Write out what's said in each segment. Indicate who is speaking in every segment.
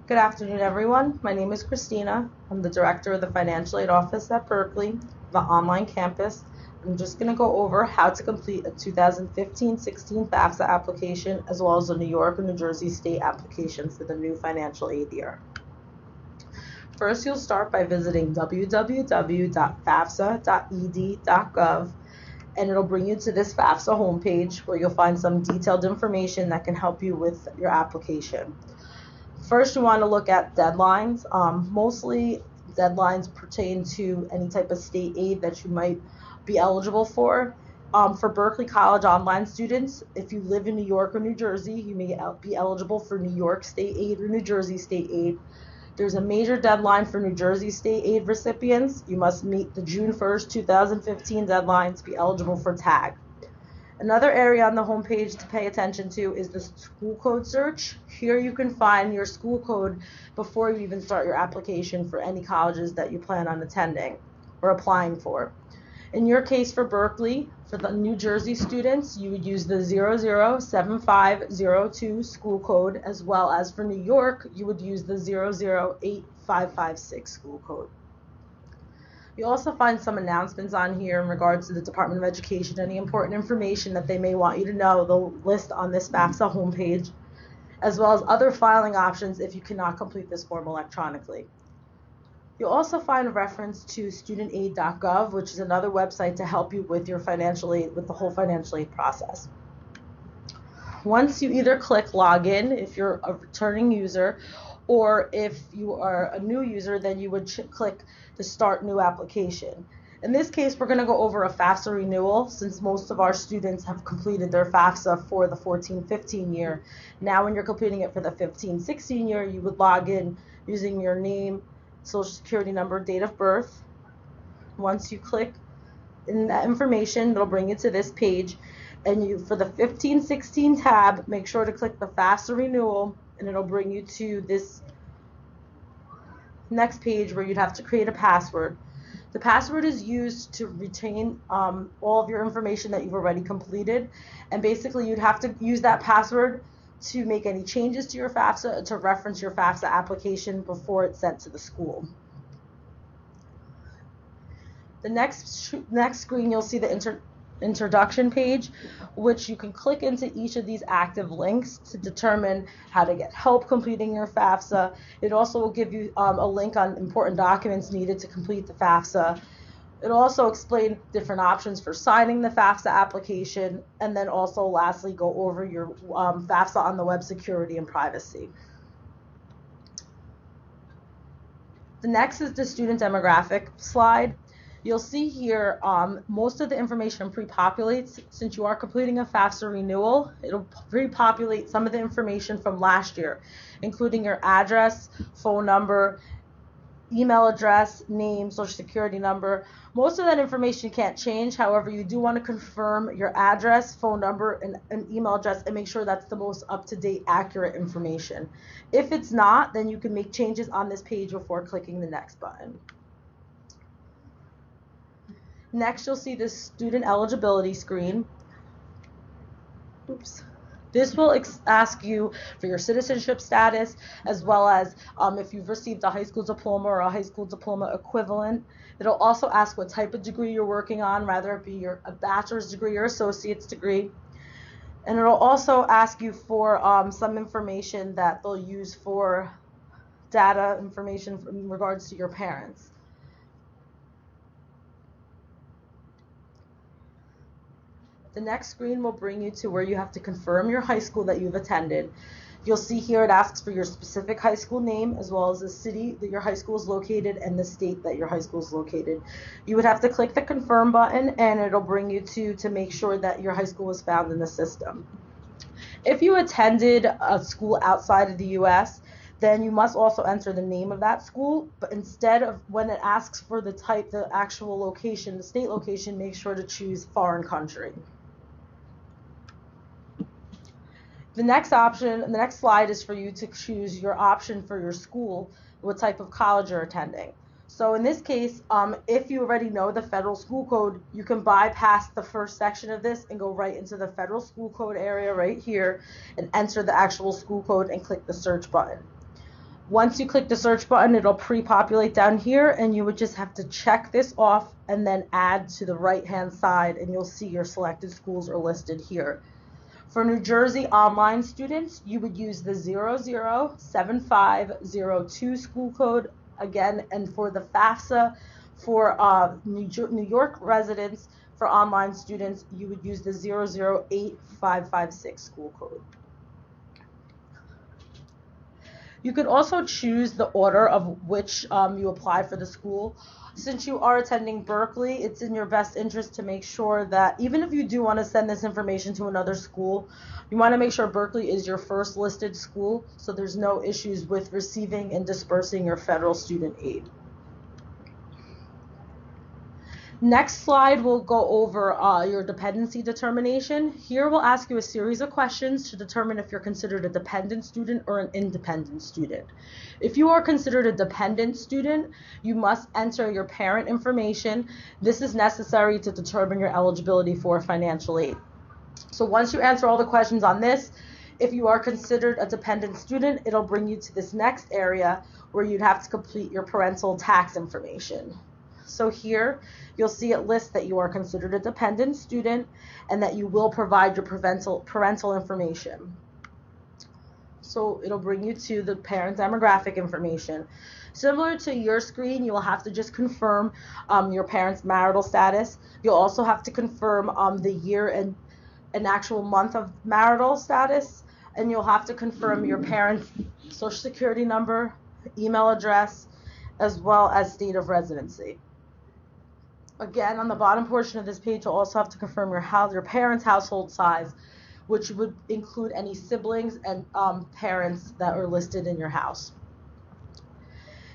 Speaker 1: Good afternoon, everyone. My name is Christina. I'm the director of the Financial Aid Office at Berkeley, the online campus. I'm just going to go over how to complete a 2015-16 FAFSA application, as well as a New York and New Jersey state application for the new financial aid year. First, you'll start by visiting www.fafsa.ed.gov, and it'll bring you to this FAFSA homepage where you'll find some detailed information that can help you with your application. First, you want to look at deadlines. Mostly deadlines pertain to any type of state aid that you might be eligible for. For Berkeley College online students, if you live in New York or New Jersey, you may be eligible for New York state aid or New Jersey state aid. There's a major deadline for New Jersey state aid recipients. You must meet the June 1st, 2015 deadline to be eligible for TAG. Another area on the homepage to pay attention to is the school code search. Here you can find your school code before you even start your application for any colleges that you plan on attending or applying for. In your case for Berkeley, for the New Jersey students, you would use the 007502 school code, as well as for New York, you would use the 008556 school code. You'll also find some announcements on here in regards to the Department of Education, any important information that they may want you to know. They'll list on this FAFSA homepage, as well as other filing options if you cannot complete this form electronically. You'll also find a reference to studentaid.gov, which is another website to help you with your financial aid, with the whole financial aid process. Once you either click login if you're a returning user, or if you are a new user, then you would click the start new application. In this case, we're going to go over a FAFSA renewal since most of our students have completed their FAFSA for the 14-15 year. Now when you're completing it for the 15-16 year, you would log in using your name, social security number, date of birth. Once you click in that information, it'll bring you to this page. And you, for the 15-16 tab, make sure to click the FAFSA renewal, and it'll bring you to this next page where you'd have to create a password. The password is used to retain all of your information that you've already completed, and basically you'd have to use that password to make any changes to your FAFSA, to reference your FAFSA application before it's sent to the school. The next screen, you'll see the introduction page, which you can click into each of these active links to determine how to get help completing your FAFSA. It also will give you a link on important documents needed to complete the FAFSA. It'll also explain different options for signing the FAFSA application, and then also lastly go over your FAFSA on the web security and privacy. The next is the student demographic slide. You'll see here most of the information pre-populates. Since you are completing a FAFSA renewal, it'll pre-populate some of the information from last year, including your address, phone number, email address, name, social security number. Most of that information can't change. However, you do want to confirm your address, phone number, and email address and make sure that's the most up-to-date, accurate information. If it's not, then you can make changes on this page before clicking the next button. Next, you'll see this student eligibility screen. Oops. This will ask you for your citizenship status, as well as if you've received a high school diploma or a high school diploma equivalent. It'll also ask what type of degree you're working on, whether it be a bachelor's degree or associate's degree. And it'll also ask you for some information that they'll use for data information in regards to your parents. The next screen will bring you to where you have to confirm your high school that you've attended. You'll see here it asks for your specific high school name, as well as the city that your high school is located and the state that your high school is located. You would have to click the confirm button, and it'll bring you to make sure that your high school was found in the system. If you attended a school outside of the U.S., then you must also enter the name of that school, but instead of when it asks for the type, the actual location, the state location, make sure to choose foreign country. The next option, the next slide is for you to choose your option for your school, what type of college you're attending. So in this case, if you already know the federal school code, you can bypass the first section of this and go right into the federal school code area right here and enter the actual school code and click the search button. Once you click the search button, it'll pre-populate down here, and you would just have to check this off and then add to the right-hand side, and you'll see your selected schools are listed here. For New Jersey online students, you would use the 007502 school code again, and for the FAFSA for New York residents, for online students, you would use the 008556 school code. You could also choose the order of which you apply for the school. Since you are attending Berkeley, it's in your best interest to make sure that even if you do want to send this information to another school, you want to make sure Berkeley is your first listed school so there's no issues with receiving and dispersing your federal student aid. Next slide, we'll go over your dependency determination. Here we'll ask you a series of questions to determine if you're considered a dependent student or an independent student. If you are considered a dependent student, you must enter your parent information. This is necessary to determine your eligibility for financial aid. So once you answer all the questions on this, if you are considered a dependent student, it'll bring you to this next area where you'd have to complete your parental tax information. So here, you'll see it lists that you are considered a dependent student and that you will provide your parental information. So it'll bring you to the parent demographic information. Similar to your screen, you will have to just confirm your parent's marital status. You'll also have to confirm the year and an actual month of marital status, and you'll have to confirm your parent's social security number, email address, as well as state of residency. Again, on the bottom portion of this page, you'll also have to confirm your parents' household size, which would include any siblings and parents that are listed in your house.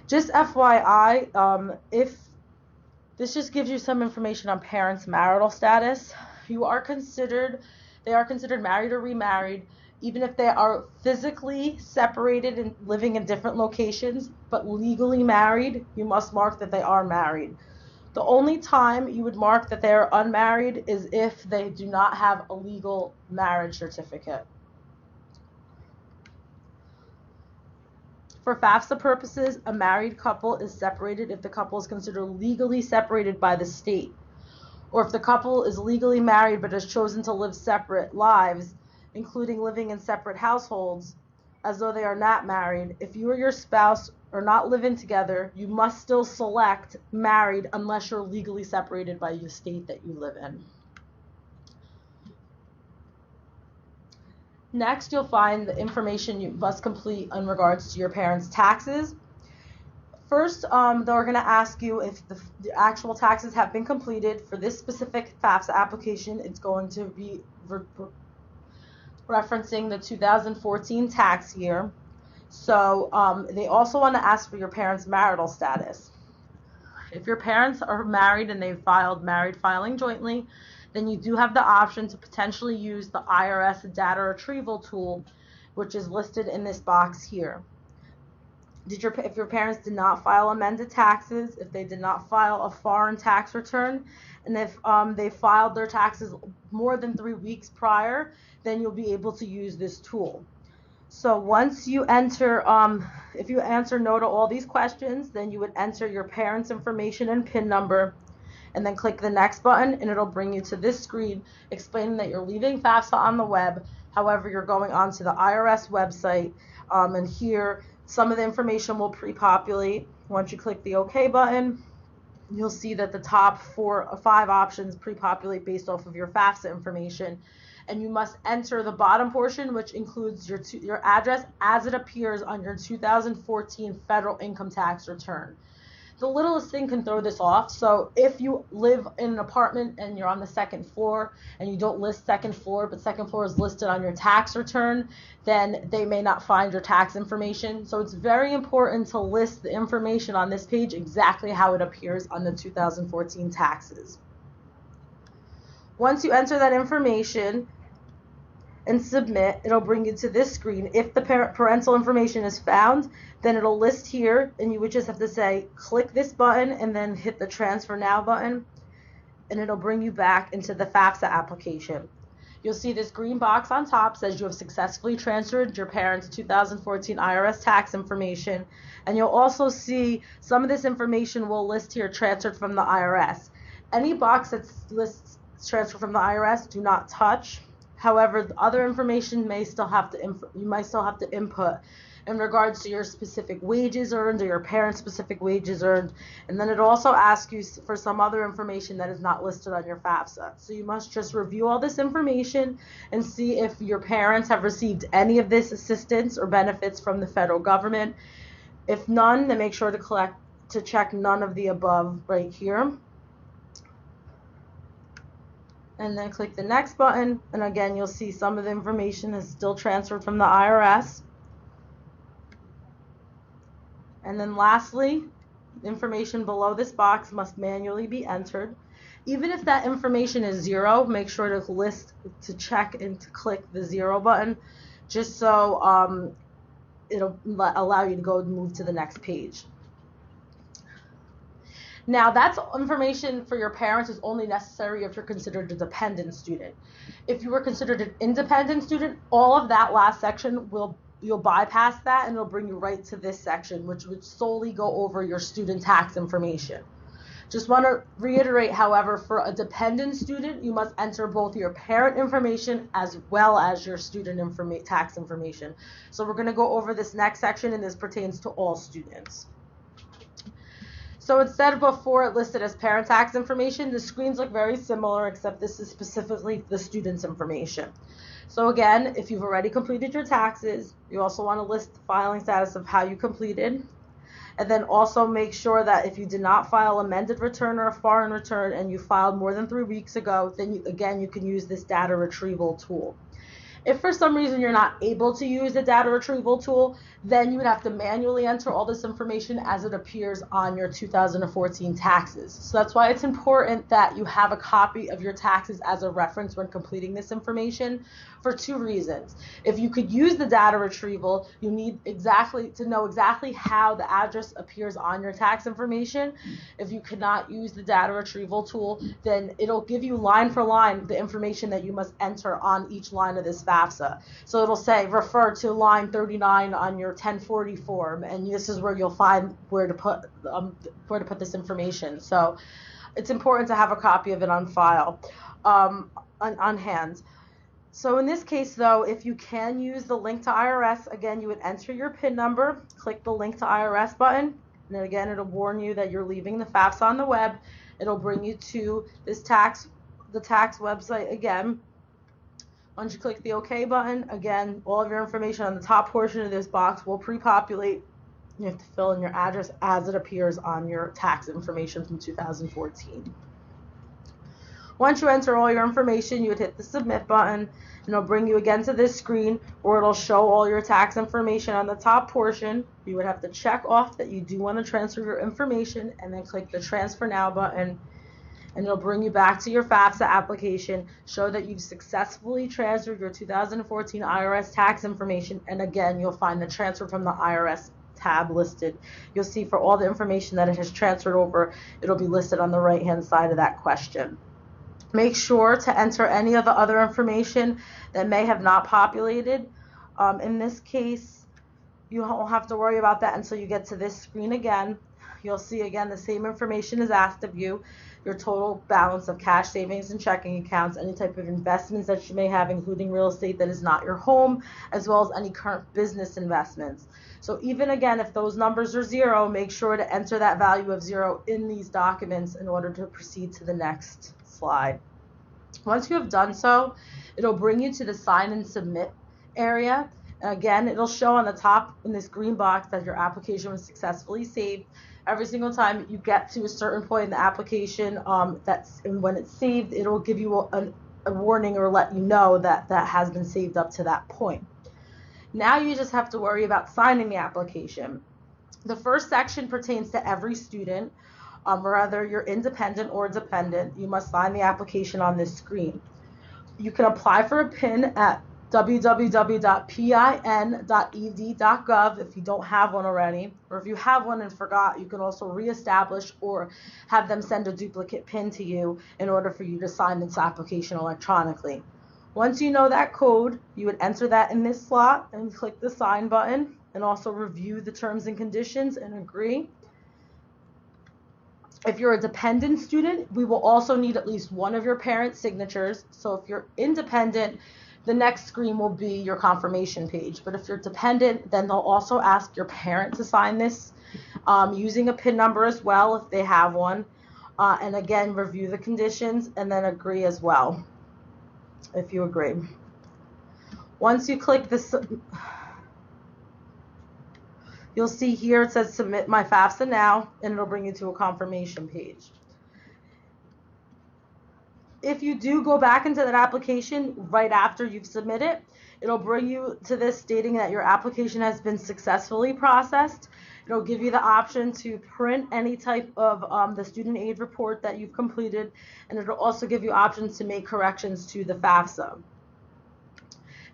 Speaker 1: Just FYI, if this just gives you some information on parents' marital status, they are considered married or remarried, even if they are physically separated and living in different locations, but legally married, you must mark that they are married. The only time you would mark that they are unmarried is if they do not have a legal marriage certificate. For FAFSA purposes, a married couple is separated if the couple is considered legally separated by the state, or if the couple is legally married but has chosen to live separate lives, including living in separate households, as though they are not married. If you or your spouse are not living together, you must still select married unless you're legally separated by the state that you live in. Next, you'll find the information you must complete in regards to your parents' taxes. First, they're going to ask you if the actual taxes have been completed. For this specific FAFSA application, it's going to be referencing the 2014 tax year. So they also want to ask for your parents' marital status. If your parents are married and they've filed married filing jointly, then you do have the option to potentially use the IRS data retrieval tool, which is listed in this box here. If your parents did not file amended taxes, if they did not file a foreign tax return, and if they filed their taxes more than 3 weeks prior, then you'll be able to use this tool. So once you enter, if you answer no to all these questions, then you would enter your parents' information and PIN number, and then click the next button, and it'll bring you to this screen explaining that you're leaving FAFSA on the web. However, you're going onto the IRS website, and here some of the information will pre-populate. Once you click the OK button, you'll see that the top 4 or 5 options pre-populate based off of your FAFSA information. And you must enter the bottom portion, which includes your address as it appears on your 2014 federal income tax return. The littlest thing can throw this off. So if you live in an apartment and you're on the 2nd floor and you don't list 2nd floor, but 2nd floor is listed on your tax return, then they may not find your tax information. So it's very important to list the information on this page exactly how it appears on the 2014 taxes. Once you enter that information and submit, it'll bring you to this screen. If the parental information is found, then it'll list here, and you would just have to say, click this button and then hit the transfer now button, and it'll bring you back into the FAFSA application. You'll see this green box on top says you have successfully transferred your parents' 2014 IRS tax information, and you'll also see some of this information will list here transferred from the IRS. Any box that lists transferred from the IRS, do not touch. However, the other information may still have to you might still have to input in regards to your specific wages earned or your parents' specific wages earned. And then it also asks you for some other information that is not listed on your FAFSA. So you must just review all this information and see if your parents have received any of this assistance or benefits from the federal government. If none, then make sure to check none of the above right here. And then click the next button, and again you'll see some of the information is still transferred from the IRS. And then lastly, information below this box must manually be entered. Even if that information is zero, make sure to check and to click the 0 button, just so it'll allow you to move to the next page. Now, that's information for your parents is only necessary if you're considered a dependent student. If you were considered an independent student, all of that last section you'll bypass that, and it'll bring you right to this section, which would solely go over your student tax information. Just want to reiterate, however, for a dependent student, you must enter both your parent information as well as your student tax information. So we're going to go over this next section, and this pertains to all students. So instead of before it listed as parent tax information, the screens look very similar, except this is specifically the student's information. So again, if you've already completed your taxes, you also want to list the filing status of how you completed. And then also make sure that if you did not file amended return or a foreign return and you filed more than 3 weeks ago, then you can use this data retrieval tool. If for some reason you're not able to use the data retrieval tool, then you would have to manually enter all this information as it appears on your 2014 taxes. So that's why it's important that you have a copy of your taxes as a reference when completing this information, for 2 reasons. If you could use the data retrieval, you need to know exactly how the address appears on your tax information. If you cannot use the data retrieval tool, then it'll give you line for line the information that you must enter on each line of this FAFSA. So it'll say refer to line 39 on your 1040 form, and this is where you'll find where to put this information. So it's important to have a copy of it on file, on hand. So in this case, though, if you can use the link to IRS, again, you would enter your PIN number, click the link to IRS button, and then again, it'll warn you that you're leaving the FAFSA on the web. It'll bring you to the tax website again. Once you click the OK button, again, all of your information on the top portion of this box will pre-populate. You have to fill in your address as it appears on your tax information from 2014. Once you enter all your information, you would hit the Submit button, and it'll bring you again to this screen where it'll show all your tax information on the top portion. You would have to check off that you do want to transfer your information, and then click the Transfer Now button, and it'll bring you back to your FAFSA application, show that you've successfully transferred your 2014 IRS tax information, and again, you'll find the Transfer from the IRS tab listed. You'll see for all the information that it has transferred over, it'll be listed on the right-hand side of that question. Make sure to enter any of the other information that may have not populated. In this case, you won't have to worry about that until you get to this screen again. You'll see again the same information is asked of you, your total balance of cash, savings, and checking accounts, any type of investments that you may have, including real estate that is not your home, as well as any current business investments. So even again, if those numbers are 0, make sure to enter that value of 0 in these documents in order to proceed to the next slide. Once you have done so, it'll bring you to the Sign and Submit area. Again, it'll show on the top in this green box that your application was successfully saved. Every single time you get to a certain point in the application, when it's saved, it'll give you a warning or let you know that that has been saved up to that point. Now you just have to worry about signing the application. The first section pertains to every student. Whether you're independent or dependent, you must sign the application on this screen. You can apply for a PIN at www.pin.ed.gov if you don't have one already, or if you have one and forgot, you can also reestablish or have them send a duplicate PIN to you in order for you to sign this application electronically. Once you know that code, you would enter that in this slot and click the sign button, and also review the terms and conditions and agree. If you're a dependent student, we will also need at least one of your parents' signatures. So if you're independent, the next screen will be your confirmation page. But if you're dependent, then they'll also ask your parent to sign this using a PIN number as well if they have one. And again, review the conditions and then agree as well if you agree. Once you click this, you'll see here it says submit my FAFSA now, and it'll bring you to a confirmation page. If you do go back into that application right after you've submitted, it'll bring you to this stating that your application has been successfully processed. It'll give you the option to print any type of the student aid report that you've completed, and it'll also give you options to make corrections to the FAFSA.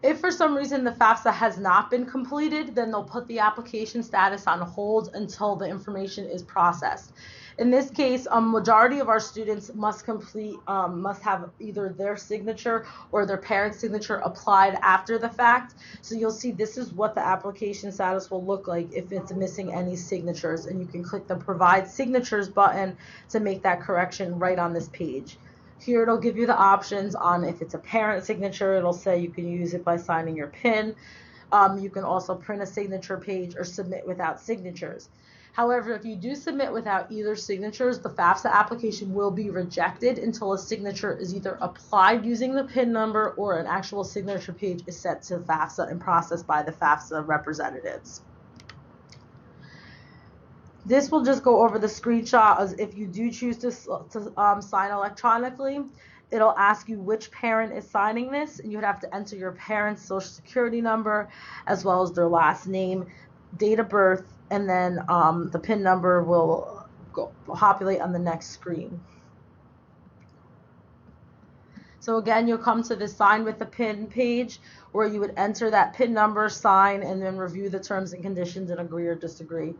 Speaker 1: If for some reason the FAFSA has not been completed, then they'll put the application status on hold until the information is processed. In this case, a majority of our students must have either their signature or their parent's signature applied after the fact. So you'll see this is what the application status will look like if it's missing any signatures, and you can click the Provide Signatures button to make that correction right on this page. Here it'll give you the options on if it's a parent signature. It'll say you can use it by signing your PIN. You can also print a signature page or submit without signatures. However, if you do submit without either signatures, the FAFSA application will be rejected until a signature is either applied using the PIN number or an actual signature page is sent to FAFSA and processed by the FAFSA representatives. This will just go over the screenshot as if you do choose to sign electronically. It'll ask you which parent is signing this, and you'd have to enter your parent's social security number as well as their last name, date of birth, and then the PIN number will populate on the next screen. So again, you'll come to the sign with the PIN page where you would enter that PIN number, sign, and then review the terms and conditions and agree or disagree.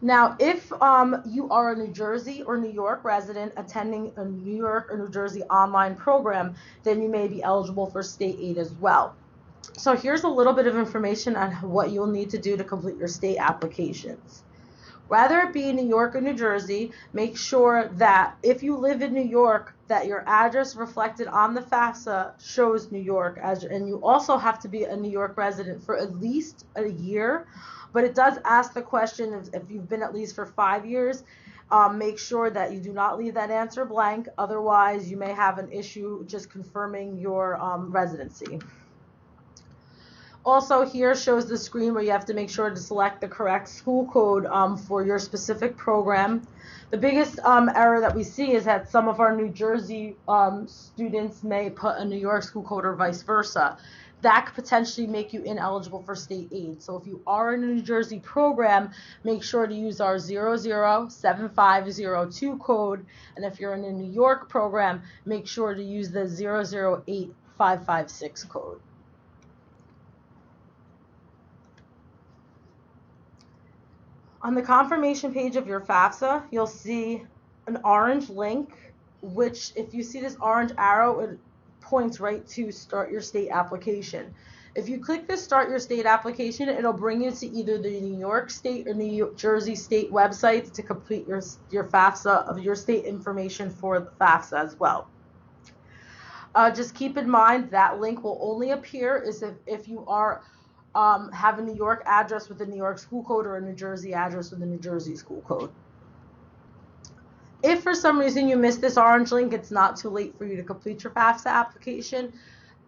Speaker 1: Now, if you are a New Jersey or New York resident attending a New York or New Jersey online program, then you may be eligible for state aid as well. So here's a little bit of information on what you'll need to do to complete your state applications. Whether it be in New York or New Jersey, make sure that if you live in New York, that your address reflected on the FAFSA shows New York, and you also have to be a New York resident for at least a year. But it does ask the question if you've been at least for 5 years. Make sure that you do not leave that answer blank. Otherwise, you may have an issue just confirming your residency. Also, here shows the screen where you have to make sure to select the correct school code for your specific program. The biggest error that we see is that some of our New Jersey students may put a New York school code or vice versa. That could potentially make you ineligible for state aid. So if you are in a New Jersey program, make sure to use our 007502 code. And if you're in a New York program, make sure to use the 008556 code. On the confirmation page of your FAFSA, you'll see an orange link, which if you see this orange arrow, it points right to start your state application. If you click this start your state application, it'll bring you to either the New York State or New Jersey State websites to complete your FAFSA of your state information for the FAFSA as well. Just keep in mind that link will only appear if you are have a New York address with a New York school code or a New Jersey address with a New Jersey school code. If for some reason you missed this orange link, it's not too late for you to complete your FAFSA application,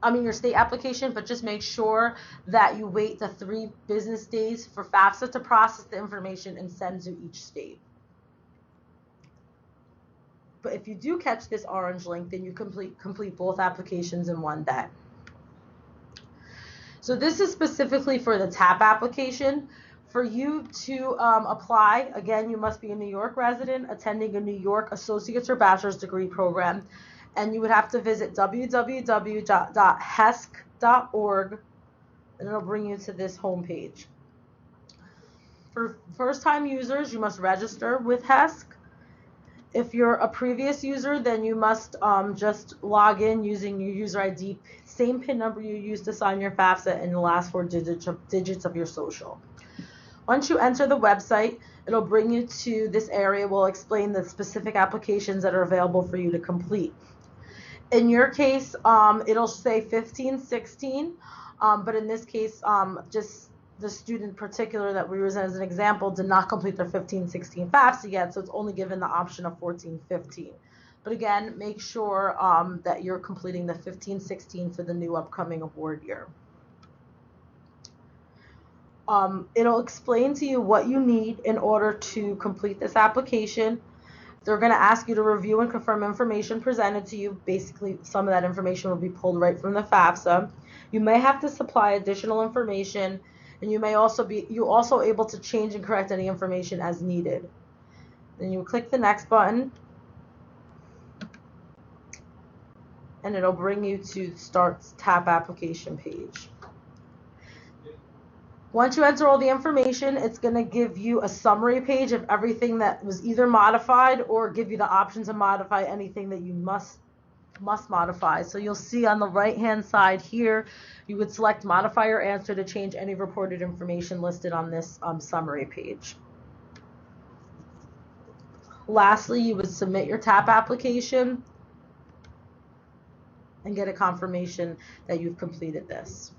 Speaker 1: your state application, but just make sure that you wait the 3 business days for FAFSA to process the information and send to each state. But if you do catch this orange link, then you complete both applications in one day. So this is specifically for the TAP application. For you to apply, again, you must be a New York resident attending a New York associate's or bachelor's degree program, and you would have to visit www.hesc.org, and it'll bring you to this homepage. For first-time users, you must register with HESC. If you're a previous user, then you must just log in using your user ID, same PIN number you used to sign your FAFSA, and the last 4 digits of your social. Once you enter the website, it'll bring you to this area. We'll explain the specific applications that are available for you to complete. In your case, it'll say 1516, but in this case, just the student particular that we use as an example did not complete their 1516 FAFSA yet, so it's only given the option of 1415. But again, make sure that you're completing the 1516 for the new upcoming award year. It'll explain to you what you need in order to complete this application. They're going to ask you to review and confirm information presented to you. Basically, some of that information will be pulled right from the FAFSA. You may have to supply additional information, and you're also able to change and correct any information as needed. Then you click the next button, and it'll bring you to Start Tap Application page. Once you enter all the information, it's going to give you a summary page of everything that was either modified or give you the option to modify anything that you must modify. So you'll see on the right-hand side here, you would select Modify your answer to change any reported information listed on this summary page. Lastly, you would submit your TAP application and get a confirmation that you've completed this.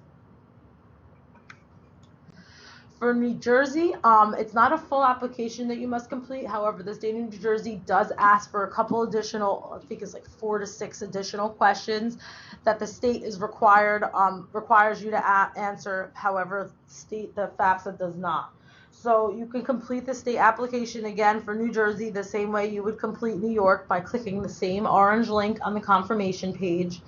Speaker 1: For New Jersey, it's not a full application that you must complete. However, the state of New Jersey does ask for a couple additional, I think it's like 4 to 6 additional questions that the state is requires you to answer. However, the FAFSA does not. So you can complete the state application again for New Jersey the same way you would complete New York by clicking the same orange link on the confirmation page.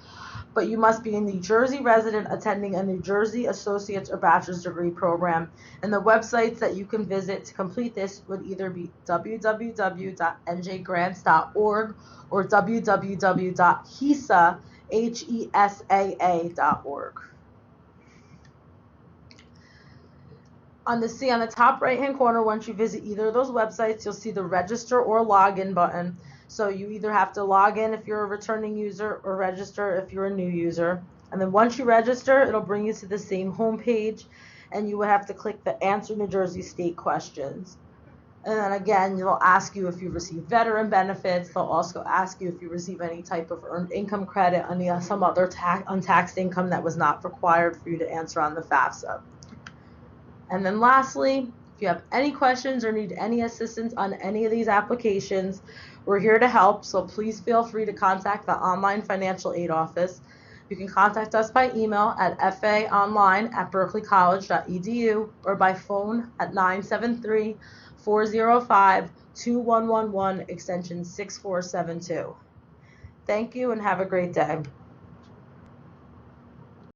Speaker 1: But you must be a New Jersey resident attending a New Jersey associate's or bachelor's degree program. And the websites that you can visit to complete this would either be www.njgrants.org or www.hesaa.org. On the top right-hand corner, once you visit either of those websites, you'll see the register or login button. So you either have to log in if you're a returning user or register if you're a new user. And then once you register, it'll bring you to the same home page, and you would have to click the Answer New Jersey State Questions. And then again, they'll ask you if you receive veteran benefits. They'll also ask you if you receive any type of earned income credit, some other untaxed income that was not required for you to answer on the FAFSA. And then lastly, if you have any questions or need any assistance on any of these applications, we're here to help, so please feel free to contact the Online Financial Aid Office. You can contact us by email at faonline@berkeleycollege.edu or by phone at 973-405-2111 extension 6472. Thank you and have a great day.